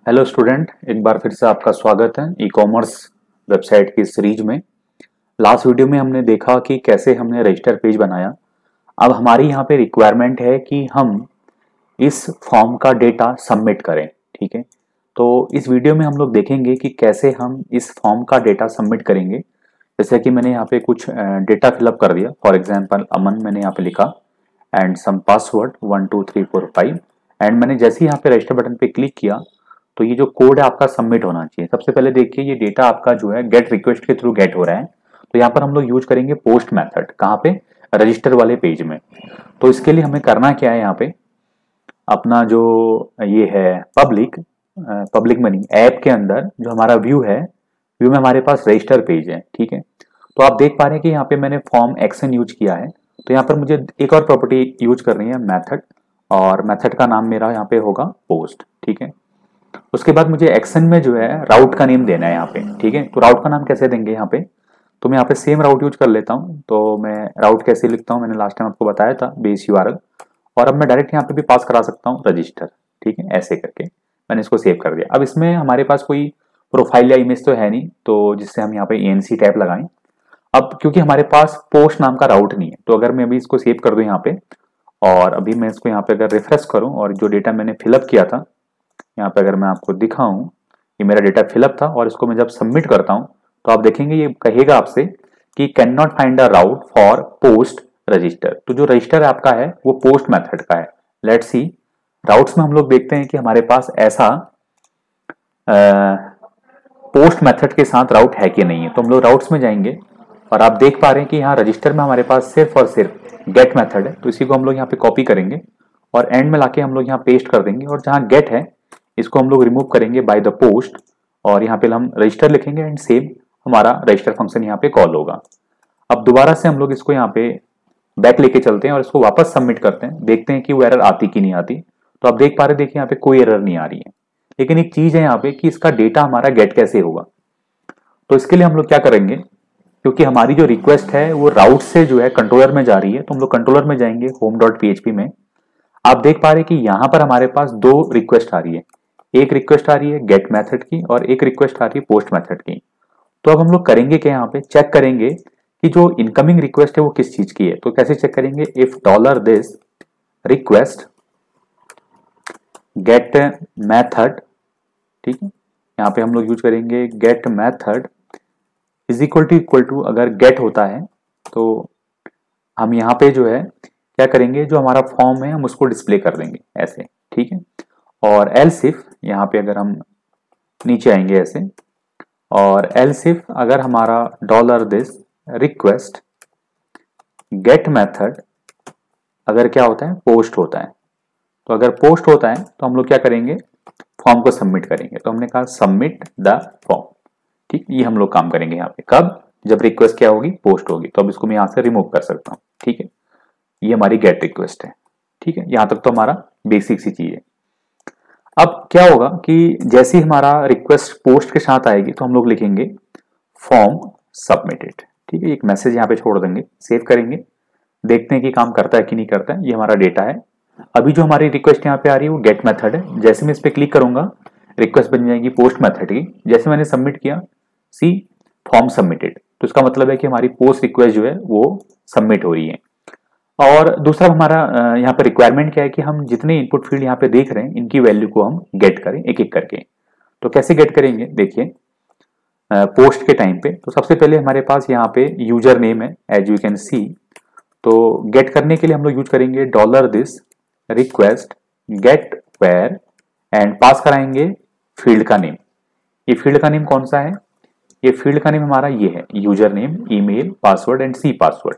Hello student, एक बार फिर से आपका स्वागत है ई कॉमर्स वेबसाइट की सीरीज में। लास्ट वीडियो में हमने देखा कि कैसे हमने रजिस्टर पेज बनाया। अब हमारी यहाँ पे रिक्वायरमेंट है कि हम इस फॉर्म का डेटा सबमिट करें। ठीक है, तो इस वीडियो में हम लोग देखेंगे कि कैसे हम इस फॉर्म का डेटा सबमिट करेंगे। जैसे कि मैंने यहाँ पे कुछ डेटा फिलअप कर दिया। फॉर एग्जाम्पल अमन मैंने यहाँ पे लिखा एंड सम पासवर्ड 12345 एंड मैंने जैसे ही यहाँ पे रजिस्टर बटन पे क्लिक किया तो ये जो कोड है आपका सबमिट होना चाहिए। सबसे पहले देखिए ये डेटा आपका जो है गेट रिक्वेस्ट के थ्रू गेट हो रहा है, तो यहाँ पर हम लोग यूज करेंगे पोस्ट मेथड। कहाँ पे? रजिस्टर वाले पेज में। तो इसके लिए हमें करना क्या है, यहाँ पे अपना जो ये है पब्लिक मनी ऐप के अंदर जो हमारा व्यू है, व्यू में हमारे पास रजिस्टर पेज है। ठीक है, तो आप देख पा रहे हैं कि यहाँ पे मैंने फॉर्म एक्शन यूज किया है। तो यहाँ पर मुझे एक और प्रॉपर्टी यूज करनी है, मेथड, और मेथड का नाम मेरा यहाँ पे होगा पोस्ट। ठीक है, उसके बाद मुझे एक्शन में जो है राउट का नेम देना है यहाँ पे। ठीक है, तो राउट का नाम कैसे देंगे यहाँ पे? तो मैं यहाँ पे सेम राउट यूज कर लेता हूँ। तो मैं राउट कैसे लिखता हूँ मैंने लास्ट टाइम आपको बताया था, बेस यूआरएल, और अब मैं डायरेक्ट यहाँ पे भी पास करा सकता हूँ रजिस्टर। ठीक है, ऐसे करके मैंने इसको सेव कर दिया। अब इसमें हमारे पास कोई प्रोफाइल या इमेज तो है नहीं, तो जिससे हम यहाँ पे एएनसी टैब लगाएं। अब क्योंकि हमारे पास पोस्ट नाम का राउट नहीं है, तो अगर मैं अभी इसको सेव कर दूं यहाँ पे, और अभी मैं इसको यहाँ पे अगर रिफ्रेश करूं और जो डेटा मैंने फिलअप किया था यहाँ पे अगर मैं आपको दिखाऊं, ये मेरा डेटा फिलअप था, और इसको मैं जब सबमिट करता हूं तो आप देखेंगे ये कहेगा आपसे कि can not find a route for post register. तो जो रजिस्टर आपका है वो पोस्ट मेथड का है। लेट्स सी, राउट्स में हम लोग देखते हैं कि हमारे पास ऐसा पोस्ट मेथड के साथ राउट है कि नहीं है। तो हम लोग राउट्स में जाएंगे और आप देख पा रहे हैं कि यहाँ रजिस्टर में हमारे पास सिर्फ और सिर्फ गेट मेथड है। तो इसी को हम लोग यहाँ पे कॉपी करेंगे और एंड में लाके हम लोग यहाँ पेस्ट कर देंगे, और जहाँ गेट है इसको हम लोग रिमूव करेंगे बाय द पोस्ट, और यहाँ पे हम रजिस्टर लिखेंगे एंड सेव हमारा रजिस्टर फंक्शन यहाँ पे कॉल होगा। अब दोबारा से हम लोग इसको यहाँ पे बैक लेके चलते हैं और इसको वापस सबमिट करते हैं, देखते हैं कि वो एरर आती कि नहीं आती। तो आप देख पा रहे, देखिए यहाँ पे कोई एरर नहीं आ रही है। लेकिन एक चीज है यहाँ पे कि इसका डेटा हमारा गेट कैसे होगा। तो इसके लिए हम लोग क्या करेंगे, क्योंकि हमारी जो रिक्वेस्ट है वो राउट से जो है कंट्रोलर में जा रही है, तो हम लोग कंट्रोलर में जाएंगे home.php में। आप देख पा रहे हैं कि यहां पर हमारे पास दो रिक्वेस्ट आ रही है। एक रिक्वेस्ट आ रही है गेट मेथड की और एक रिक्वेस्ट आ रही है पोस्ट मेथड की। तो अब हम लोग करेंगे क्या, यहाँ पे चेक करेंगे कि जो इनकमिंग रिक्वेस्ट है वो किस चीज की है। तो कैसे चेक करेंगे? If dollar this request get method, ठीक है, यहाँ पे हम लोग यूज करेंगे get method is equal to अगर गेट होता है तो हम यहाँ पे जो है क्या करेंगे, जो हमारा फॉर्म है हम उसको डिस्प्ले कर देंगे ऐसे। ठीक है, और एल्स इफ यहाँ पे अगर हम नीचे आएंगे ऐसे, और एल्स इफ अगर हमारा dollar this request get method अगर क्या होता है, पोस्ट होता है। तो अगर पोस्ट होता है तो हम लोग क्या करेंगे, फॉर्म को सबमिट करेंगे। तो हमने कहा सबमिट द फॉर्म। ठीक, ये हम लोग काम करेंगे यहाँ पे कब, जब रिक्वेस्ट क्या होगी, पोस्ट होगी। तो अब इसको मैं यहाँ से रिमूव कर सकता हूँ। ठीक है, ये हमारी गेट रिक्वेस्ट है। ठीक है, यहां तक तो हमारा बेसिक सी चीज है। अब क्या होगा कि जैसे ही हमारा रिक्वेस्ट पोस्ट के साथ आएगी तो हम लोग लिखेंगे फॉर्म सबमिटेड। ठीक है, एक मैसेज यहाँ पे छोड़ देंगे, सेव करेंगे, देखते हैं कि काम करता है कि नहीं करता है। ये हमारा डेटा है। अभी जो हमारी रिक्वेस्ट यहाँ पे आ रही है वो गेट मेथड है। जैसे मैं इस पर क्लिक करूंगा रिक्वेस्ट बन जाएगी पोस्ट मेथड की। जैसे मैंने सबमिट किया, सी फॉर्म सबमिटेड, तो इसका मतलब है कि हमारी पोस्ट रिक्वेस्ट जो है वो सबमिट हो रही है। और दूसरा हमारा यहाँ पे रिक्वायरमेंट क्या है कि हम जितने इनपुट फील्ड यहाँ पे देख रहे हैं इनकी वैल्यू को हम गेट करें एक एक करके। तो कैसे गेट करेंगे, देखिए पोस्ट के टाइम पे तो सबसे पहले हमारे पास यहाँ पे यूजर नेम है एज यू कैन सी। तो गेट करने के लिए हम लोग यूज करेंगे dollar this request get where and pass कराएंगे फील्ड का नेम। ये फील्ड का नेम कौन सा है? ये फील्ड का नेम हमारा ये है, user name, email, password and C password.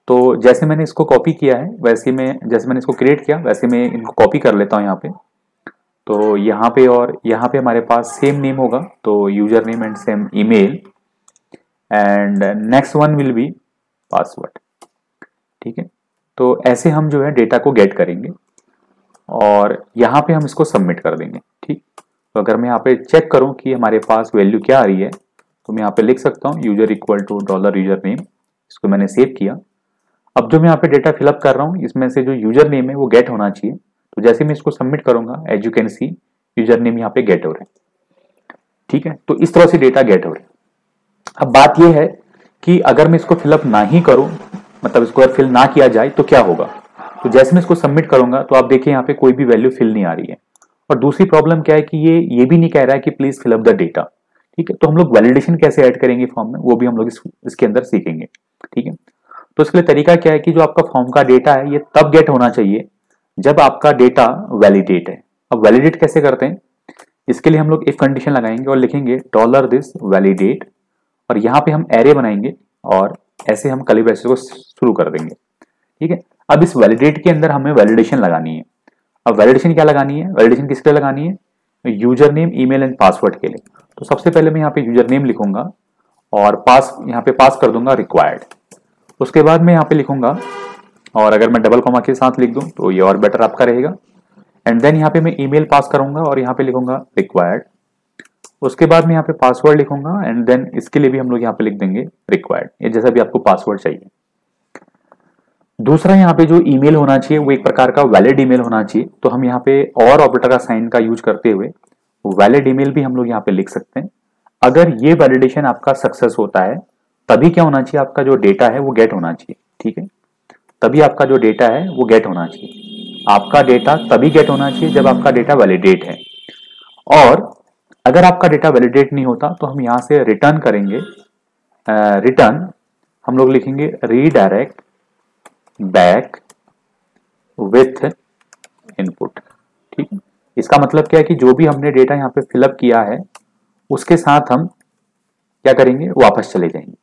तो जैसे मैंने इसको कॉपी किया है वैसे मैं, जैसे मैंने इसको क्रिएट किया वैसे मैं इनको कॉपी कर लेता हूँ यहाँ पे। तो यहाँ पे और यहाँ पे हमारे पास सेम नेम होगा, तो user name and same email and next one will be password. ठीक है, तो ऐसे हम जो है डेटा को गेट करेंगे और यहाँ पे हम इसको सबमिट कर देंगे। ठीक, तो अगर मैं यहाँ पे चेक करूँ कि हमारे पास वैल्यू क्या आ रही है तो मैं यहाँ पे लिख सकता हूँ user equal to dollar user name. इसको मैंने सेव किया। अब जो मैं यहाँ पे डेटा फिलअप कर रहा हूँ इसमें से जो यूजर नेम है वो गेट होना चाहिए। तो जैसे मैं इसको सबमिट करूंगा as you can see user name यहाँ पे गेट हो रहे हैं। ठीक है, तो इस तरह से डेटा गेट हो रहे हैं। अब बात यह है कि अगर मैं इसको फिलअप ना ही करूं, मतलब इसको अगर फिल ना किया जाए तो क्या होगा। तो जैसे मैं इसको सबमिट करूंगा तो आप देखिए यहाँ पे कोई भी वैल्यू फिल नहीं आ रही है। और दूसरी प्रॉब्लम क्या है कि ये भी नहीं कह रहा है कि please fill up the data. ठीक है, तो हम लोग वैलिडेशन कैसे ऐड करेंगे फॉर्म में, वो भी हम लोग इसके अंदर सीखेंगे। ठीक है, तो इसके लिए तरीका क्या है कि जो आपका फॉर्म का डेटा है ये तब गेट होना चाहिए जब आपका डेटा वैलिडेट है। अब वैलिडेट कैसे करते हैं, इसके लिए हम लोग इफ कंडीशन लगाएंगे और लिखेंगे $this वैलिडेट, और यहाँ पे हम एरे बनाएंगे और ऐसे हम कर्ली ब्रैकेट को शुरू कर देंगे। ठीक है, अब इस वैलिडेट के अंदर हमें वैलिडेशन लगानी है। अब वैलिडेशन क्या लगानी है, वैलिडेशन किसके लिए लगानी है, user name, email and password के लिए। तो सबसे पहले मैं यहाँ पे यूजर नेम लिखूंगा और यहाँ पे पास कर दूंगा रिक्वायर्ड। उसके बाद मैं यहाँ पे लिखूंगा, और अगर मैं डबल कॉमा के साथ लिख दूं तो ये और बेटर आपका रहेगा। एंड देन यहाँ पे मैं ईमेल पास करूंगा और यहाँ पे लिखूंगा रिक्वायर्ड। उसके बाद मैं यहाँ पे पासवर्ड लिखूंगा एंड देन इसके लिए भी हम लोग यहाँ पे लिख देंगे रिक्वायर्ड, ये जैसा भी आपको पासवर्ड चाहिए। दूसरा यहाँ पे जो ईमेल होना चाहिए वो एक प्रकार का वैलिड ईमेल होना चाहिए। तो हम यहाँ पे और ऑपरेटर का साइन का यूज करते हुए वैलिड ईमेल भी हम लोग यहाँ पे लिख सकते हैं। अगर ये वैलिडेशन आपका सक्सेस होता है तभी क्या होना चाहिए, आपका जो डेटा है वो गेट होना चाहिए। ठीक है, तभी आपका जो डेटा है वो गेट होना चाहिए। आपका डेटा तभी गेट होना चाहिए जब आपका डेटा वैलिडेट है। और अगर आपका डेटा वैलिडेट नहीं होता तो हम यहाँ से रिटर्न करेंगे, रिटर्न हम लोग लिखेंगे रीडायरेक्ट बैक विथ इनपुट। ठीक है, इसका मतलब क्या है कि जो भी हमने डेटा यहाँ पे फिलअप किया है उसके साथ हम क्या करेंगे, वापस चले जाएंगे।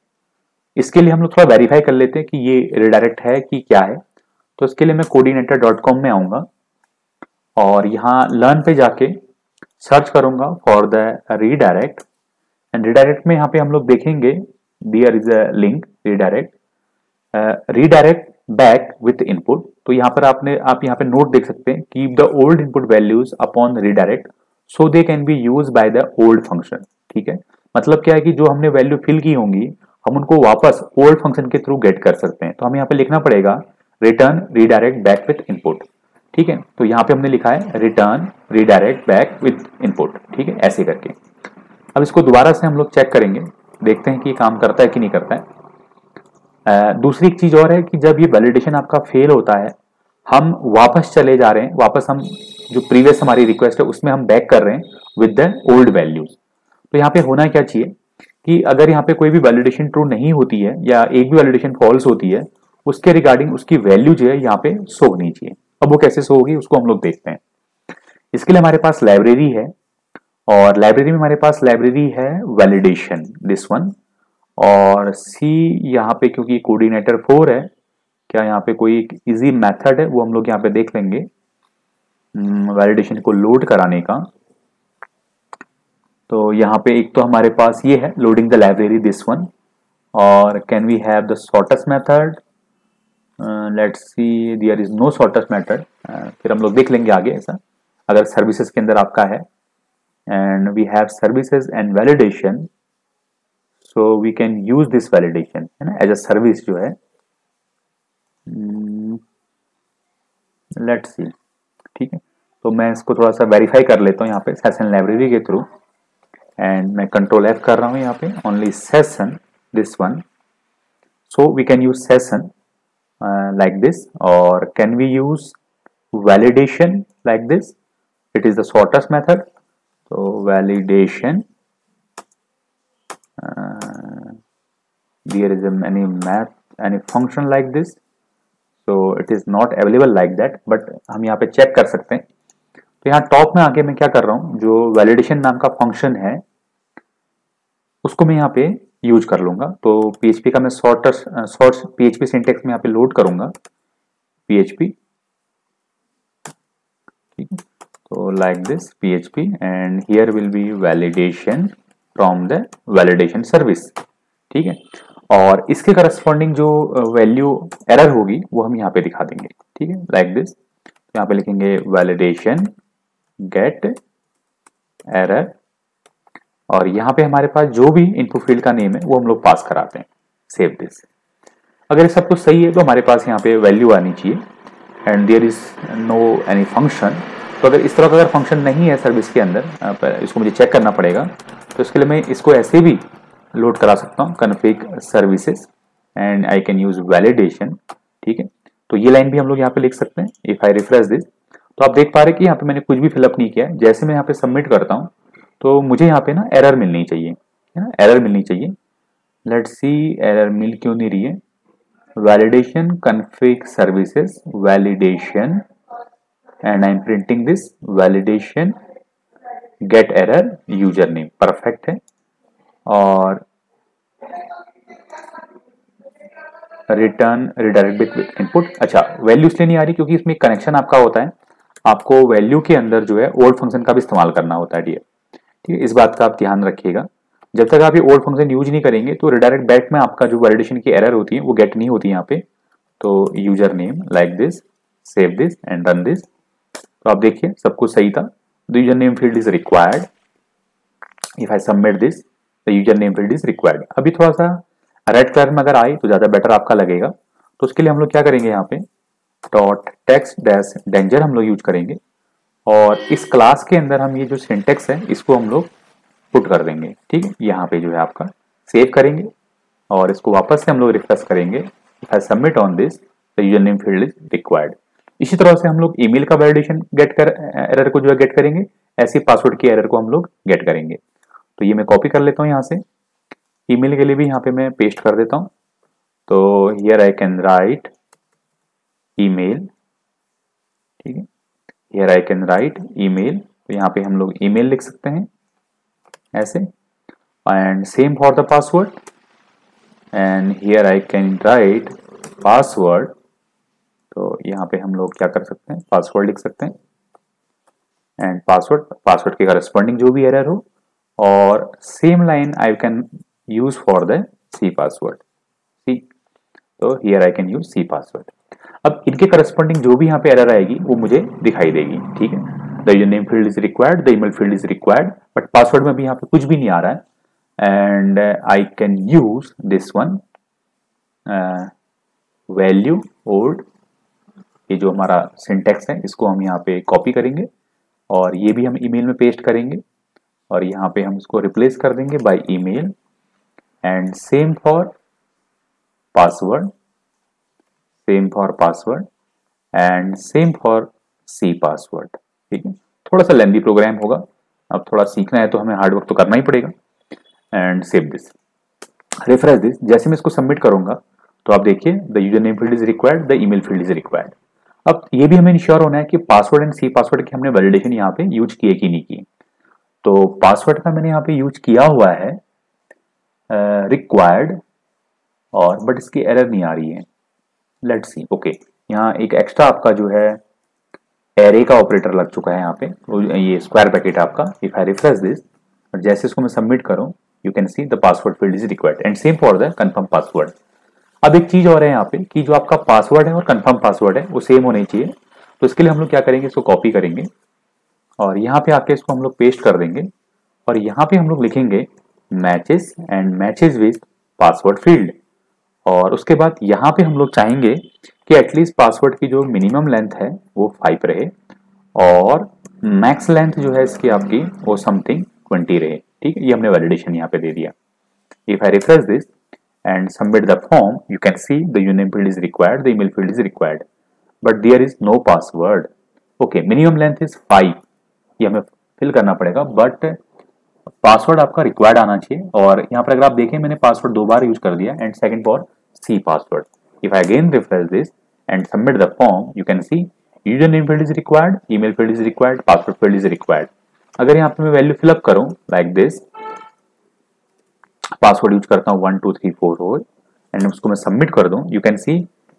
इसके लिए हम लोग थोड़ा वेरीफाई कर लेते हैं कि ये रिडायरेक्ट है कि क्या है। तो इसके लिए मैं coordinator.com में आऊंगा और यहाँ लर्न पे जाके सर्च करूंगा for the redirect. And redirect में यहाँ पे हम लोग देखेंगे there is a link redirect back with input. तो यहाँ पर आप यहाँ पे नोट देख सकते हैं, keep the old input values upon redirect so they can be use by the old function. ठीक है, मतलब क्या है कि जो हमने वैल्यू फिल की होंगी हम उनको वापस ओल्ड फंक्शन के थ्रू गेट कर सकते हैं। तो हमें यहाँ पे लिखना पड़ेगा return redirect back with input. ठीक है, तो यहाँ पे हमने लिखा है return redirect back with input. ठीक है, ऐसे करके अब इसको दोबारा से हम लोग चेक करेंगे, देखते हैं कि ये काम करता है कि नहीं करता है। दूसरी एक चीज और है कि जब ये वैलिडेशन आपका फेल होता है हम वापस चले जा रहे हैं, वापस हम जो प्रीवियस हमारी रिक्वेस्ट है उसमें हम बैक कर रहे हैं विद द ओल्ड वैल्यूज। तो यहाँ पे होना क्या चाहिए कि अगर यहाँ पे कोई भी वैलिडेशन ट्रू नहीं होती है या एक भी वैलिडेशन फॉल्स होती है उसके रिगार्डिंग उसकी वैल्यू जो है यहाँ पे शो होनी चाहिए। अब वो कैसे शो होगी उसको हम लोग देखते हैं। इसके लिए हमारे पास लाइब्रेरी है और लाइब्रेरी में हमारे पास लाइब्रेरी है वैलिडेशन दिस वन, और सी यहाँ पे क्योंकि कोऑर्डिनेटर 4 है, क्या यहाँ पे कोई एक इजी मेथड है वो हम लोग यहाँ पे देख लेंगे वैलिडेशन को लोड कराने का। तो यहाँ पे एक तो हमारे पास ये है loading the library this one, और can we have the shortest method, let's see there is no shortest method. फिर हम लोग देख लेंगे आगे ऐसा अगर सर्विसेज के अंदर आपका है। And we have services and validation, so we can use this validation है ना एज अ सर्विस जो है। लेट्स सी, ठीक है, तो मैं इसको थोड़ा सा वेरीफाई कर लेता हूँ यहाँ पे सेशन लाइब्रेरी के थ्रू। एंड मैं कंट्रोल F कर रहा हूँ यहाँ पे only session this one, so we can use session like this, और can we use validation like this, it is the shortest method. तो validation there is any function like this, so it is not available like that, but हम यहाँ पे check कर सकते हैं। तो यहाँ टॉप में आके मैं क्या कर रहा हूँ, जो वैलिडेशन नाम का फंक्शन है उसको मैं यहाँ पे यूज कर लूंगा। तो PHP का मैं शॉर्ट PHP सिंटेक्स में यहाँ पे लोड करूंगा PHP, ठीक है। तो like this PHP and here will be validation from the validation service, ठीक है। और इसके करस्पॉन्डिंग जो वैल्यू एरर होगी वो हम यहाँ पे दिखा देंगे, ठीक है, लाइक दिस। यहाँ पे लिखेंगे वैलिडेशन गेट एरर, और यहाँ पे हमारे पास जो भी इनपुट फील्ड का नेम है वो हम लोग पास कराते हैं, सेव दिस। अगर सब कुछ सही है तो हमारे पास यहाँ पे वैल्यू आनी चाहिए and there is no any function, तो अगर इस तरह का अगर फंक्शन नहीं है सर्विस के अंदर, इसको मुझे चेक करना पड़ेगा, तो इसके लिए मैं इसको ऐसे भी लोड करा सकता हूँ, config services and I can use validation. ठीक है, तो ये लाइन भी हम लोग यहाँ पे लिख सकते हैं। इफ आई रिफ्रेश दिस, तो आप देख पा रहे हैं कि यहाँ पे मैंने कुछ भी फिलअप नहीं किया है। जैसे मैं यहाँ पे सबमिट करता हूँ तो मुझे यहाँ पे ना एरर मिलनी चाहिए, है ना, एरर मिलनी चाहिए। लेट्स सी एरर मिल क्यों नहीं रही है। Validation config services validation and I am printing this validation get error user name, perfect है। और रिटर्न रिडायरेक्ट विद इनपुट। अच्छा, वैल्यू इसलिए नहीं आ रही क्योंकि इसमें कनेक्शन आपका होता है, आपको वैल्यू के अंदर जो है ओल्ड फंक्शन का भी इस्तेमाल करना होता है डियर। ठीक है, इस बात का आप ध्यान रखिएगा। जब तक आप ये ओल्ड फंक्शन यूज नहीं करेंगे तो रिडायरेक्ट बैक में आपका जो वैलिडेशन की एरर होती है वो गेट नहीं होती यहाँ पे। तो user name like this, save this and run this. तो आप देखिए सब कुछ सही था। The user name field is required. If I submit this the user name field is required. अभी थोड़ा सा रेड कलर में अगर आए तो ज्यादा बेटर आपका लगेगा। तो उसके लिए हम लोग क्या करेंगे, यहाँ पे डॉट टेक्स्ट डैश डेंजर हम लोग यूज करेंगे और इस क्लास के अंदर हम ये जो सिंटेक्स है इसको हम लोग पुट कर देंगे। ठीक है, यहाँ पे जो है आपका सेव करेंगे और इसको वापस से हम लोग रिफ्रेश करेंगे। If I submit on this the user name field is required. इसी तरह से हम लोग ईमेल का वैलिडेशन गेट कर एरर को जो है गेट करेंगे, ऐसे पासवर्ड की एरर को हम लोग गेट करेंगे। तो ये मैं कॉपी कर लेता हूँ यहाँ से, ईमेल के लिए भी यहाँ पे मैं पेस्ट कर देता हूँ। तो here I can write email. ठीक है, here I can write email. तो यहाँ पे हम लोग ईमेल लिख सकते हैं ऐसे, and same for the password, and here I can write password. तो यहाँ पे हम लोग क्या कर सकते हैं, पासवर्ड लिख सकते हैं एंड पासवर्ड के करस्पॉन्डिंग जो भी एरर हो, और same line I can use for the c password. See, तो here I can use c password. अब इनके करस्पॉन्डिंग जो भी यहाँ पे एरर आएगी वो मुझे दिखाई देगी। ठीक है, the user name field is required, the email field is required, but password में भी यहाँ पे कुछ भी नहीं आ रहा है। And I can use this one value old. ये जो हमारा सिंटेक्स है इसको हम यहाँ पे कॉपी करेंगे और ये भी हम ईमेल में पेस्ट करेंगे और यहाँ पे हम इसको रिप्लेस कर देंगे by email, and same for password, same for password and same for C password. ठीक है, थोड़ा सा लेंदी प्रोग्राम होगा, अब थोड़ा सीखना है तो हमें हार्ड वर्क तो करना ही पड़ेगा। And save this, refresh this. जैसे मैं इसको सबमिट करूंगा तो आप देखिए the user name field is required, the email field is required. अब ये भी हमें इंश्योर होना है कि पासवर्ड एंड सी पासवर्ड की हमने वैलिडेशन यहाँ पे यूज किए कि नहीं किए। तो पासवर्ड का मैंने यहाँ पे यूज किया हुआ है रिक्वायर्ड, और बट इसकी एरर नहीं आ रही है। लेट्स सी, ओके, यहाँ एक एक्स्ट्रा आपका जो है एरे का ऑपरेटर लग चुका है यहाँ पे, ये स्क्वायर ब्रैकेट आपका। इफ आई रिफ्रेश दिस और जैसे इसको मैं सबमिट करूँ, you can see the password field is required and same for the confirm password. अब एक चीज और है यहाँ पे कि जो आपका पासवर्ड है और कंफर्म पासवर्ड है वो सेम होने चाहिए। तो इसके लिए हम लोग क्या करेंगे, इसको कॉपी करेंगे और यहाँ पे आके इसको हम लोग पेस्ट कर देंगे और यहाँ पे हम लोग लिखेंगे matches and matches with password field. और उसके बाद यहाँ पे हम लोग चाहेंगे कि एटलीस्ट पासवर्ड की जो मिनिमम लेंथ है वो 5 रहे और मैक्स लेंथ जो है इसकी आपकी वो समथिंग 20 रहे। ठीक है, ये हमने वैलिडेशन यहाँ पे दे दिया। If I refresh this and submit the form, you can see the username field is required, the email field is required, but there is no password. Okay, minimum length is 5, ये हमें fill करना पड़ेगा, but password आपका required आना चाहिए। और यहाँ पर अगर आप देखें मैंने पासवर्ड 2 बार यूज कर दिया and second for C password. If I again refresh this and submit the form, you can see user name field is required, email field is required, password field is required. अगर यहाँ पे मैं value fill up करूँ like this, password use करता हूँ 1 2 3 4 4 and उसको मैं submit कर दूं, you can see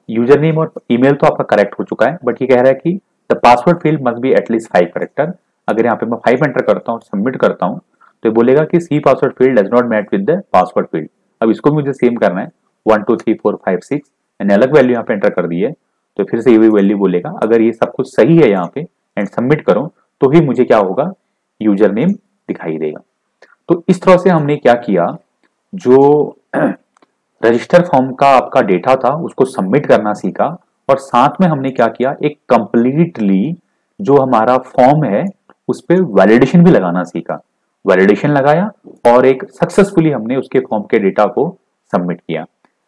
user name और ईमेल तो आपका करेक्ट हो चुका है, बट ये कह रहा है कि the password field must be at least 5 character. अगर यहाँ पे मैं 5 एंटर करता हूँ, सबमिट करता हूँ, तो ये बोलेगा कि C password field does not match with the password field. अब इसको भी मुझे सेम करना है 1 2 3 4 5 6 एंड अलग वैल्यू यहाँ पे एंटर कर दी है, तो फिर से ये वैल्यू बोलेगा। अगर ये सब कुछ सही है यहाँ पे एंड सबमिट करो तो ही मुझे क्या होगा, यूजर नेम दिखाई देगा। तो इस तरह से हमने क्या किया, जो रजिस्टर फॉर्म का आपका डेटा था उसको सबमिट करना सीखा और साथ में हमने क्या किया, एक कंप्लीटली जो हमारा फॉर्म है उस पर वैलिडेशन भी लगाना सीखा। वैलिडेशन लगाया और एक सक्सेसफुली हमने उसके फॉर्म के डेटा को सबमिट किया।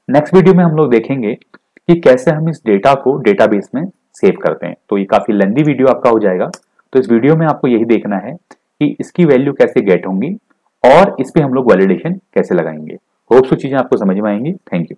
नेक्स्ट वीडियो में हम लोग देखेंगे कि कैसे हम इस डेटा को डेटाबेस में सेव करते हैं। तो ये काफी लेंथी वीडियो आपका हो जाएगा, तो इस वीडियो में आपको यही देखना है कि इसकी वैल्यू कैसे गेट होंगी और इस पे हम लोग वैलिडेशन कैसे लगाएंगे। होप सो चीजें आपको समझ में आएंगी। Thank you.